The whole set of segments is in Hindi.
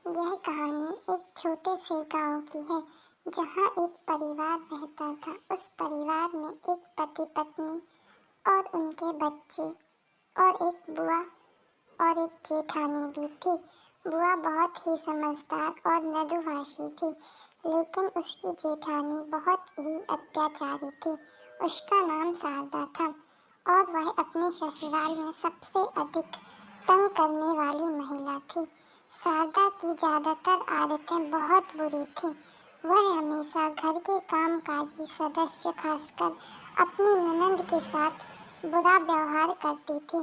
यह कहानी एक छोटे से गांव की है जहां एक परिवार रहता था। उस परिवार में एक पति पत्नी और उनके बच्चे और एक बुआ और एक जेठानी भी थी। बुआ बहुत ही समझदार और मृदुभाषी थी, लेकिन उसकी जेठानी बहुत ही अत्याचारी थी। उसका नाम शारदा था और वह अपने ससुराल में सबसे अधिक तंग करने वाली महिला थी। शारदा की ज़्यादातर आदतें बहुत बुरी थीं। वह हमेशा घर के कामकाजी सदस्य, खासकर अपनी ननंद के साथ बुरा व्यवहार करती थी।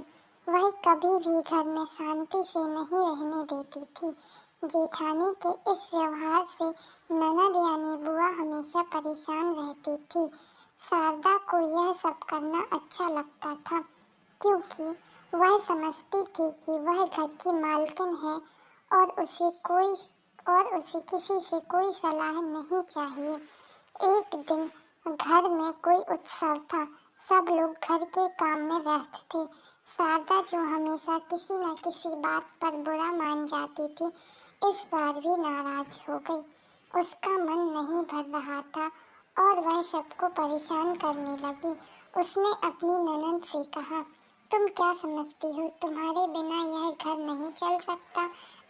वह कभी भी घर में शांति से नहीं रहने देती थी। जेठानी के इस व्यवहार से ननद यानी बुआ हमेशा परेशान रहती थी। शारदा को यह सब करना अच्छा लगता था, क्योंकि वह समझती थी कि वह घर की मालकिन है और उसे किसी से कोई सलाह नहीं चाहिए। एक दिन घर में कोई उत्सव था। सब लोग घर के काम में व्यस्त थे। शारदा, जो हमेशा किसी न किसी बात पर बुरा मान जाती थी, इस बार भी नाराज हो गई। उसका मन नहीं भर रहा था और वह सबको परेशान करने लगी। उसने अपनी ननद से कहा, तुम क्या समझती हो, तुम्हारे बिना यह घर नहीं चल सकता।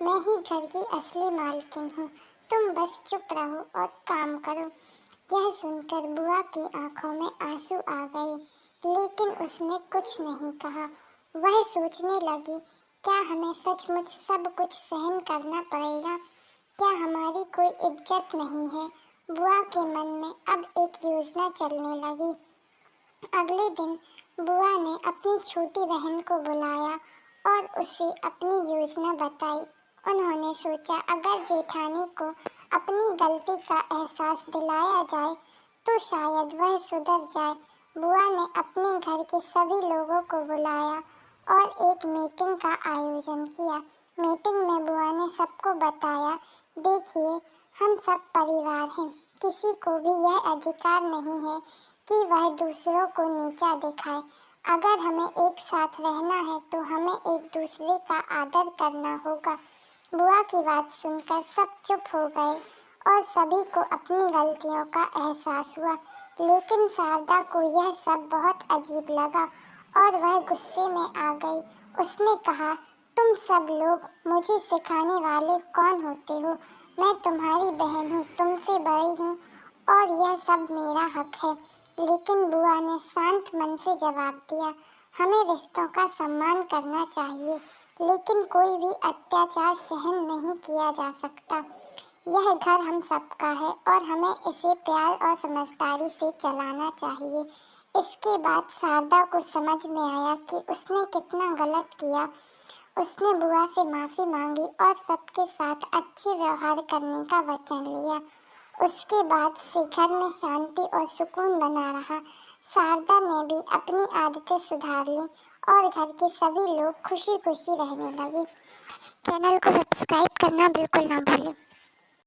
मैं ही घर की असली मालकिन हूँ। तुम बस चुप रहो और काम करो। यह सुनकर बुआ की आंखों में आंसू आ गए, लेकिन उसने कुछ नहीं कहा। वह सोचने लगी, क्या हमें सचमुच सब कुछ सहन करना पड़ेगा? क्या हमारी कोई इज्जत नहीं है? बुआ के मन में अब एक योजना चलने लगी। अगले दिन बुआ ने अपनी छोटी बहन को बुलाया और उसे अपनी योजना बताई। उन्होंने सोचा, अगर जेठानी को अपनी गलती का एहसास दिलाया जाए तो शायद वह सुधर जाए। बुआ ने अपने घर के सभी लोगों को बुलाया और एक मीटिंग का आयोजन किया। मीटिंग में बुआ ने सबको बताया, देखिए, हम सब परिवार हैं। किसी को भी यह अधिकार नहीं है कि वह दूसरों को नीचा दिखाए। अगर हमें एक साथ रहना है तो हमें एक दूसरे का आदर करना होगा। बुआ की बात सुनकर सब चुप हो गए और सभी को अपनी गलतियों का एहसास हुआ। लेकिन शारदा को यह सब बहुत अजीब लगा और वह गुस्से में आ गई। उसने कहा, तुम सब लोग मुझे सिखाने वाले कौन होते हो? मैं तुम्हारी बहन हूँ, तुमसे बड़ी हूँ और यह सब मेरा हक है। लेकिन बुआ ने शांत मन से जवाब दिया, हमें रिश्तों का सम्मान करना चाहिए, लेकिन कोई भी अत्याचार सहन नहीं किया जा सकता। यह घर हम सबका है और हमें इसे प्यार और समझदारी से चलाना चाहिए। इसके बाद शारदा को समझ में आया कि उसने कितना गलत किया। उसने बुआ से माफ़ी मांगी और सबके साथ अच्छे व्यवहार करने का वचन लिया। उसके बाद से घर में शांति और सुकून बना रहा। शारदा ने भी अपनी आदतें सुधार ली और घर के सभी लोग खुशी खुशी रहने लगे। चैनल को सब्सक्राइब करना बिल्कुल ना भूलें।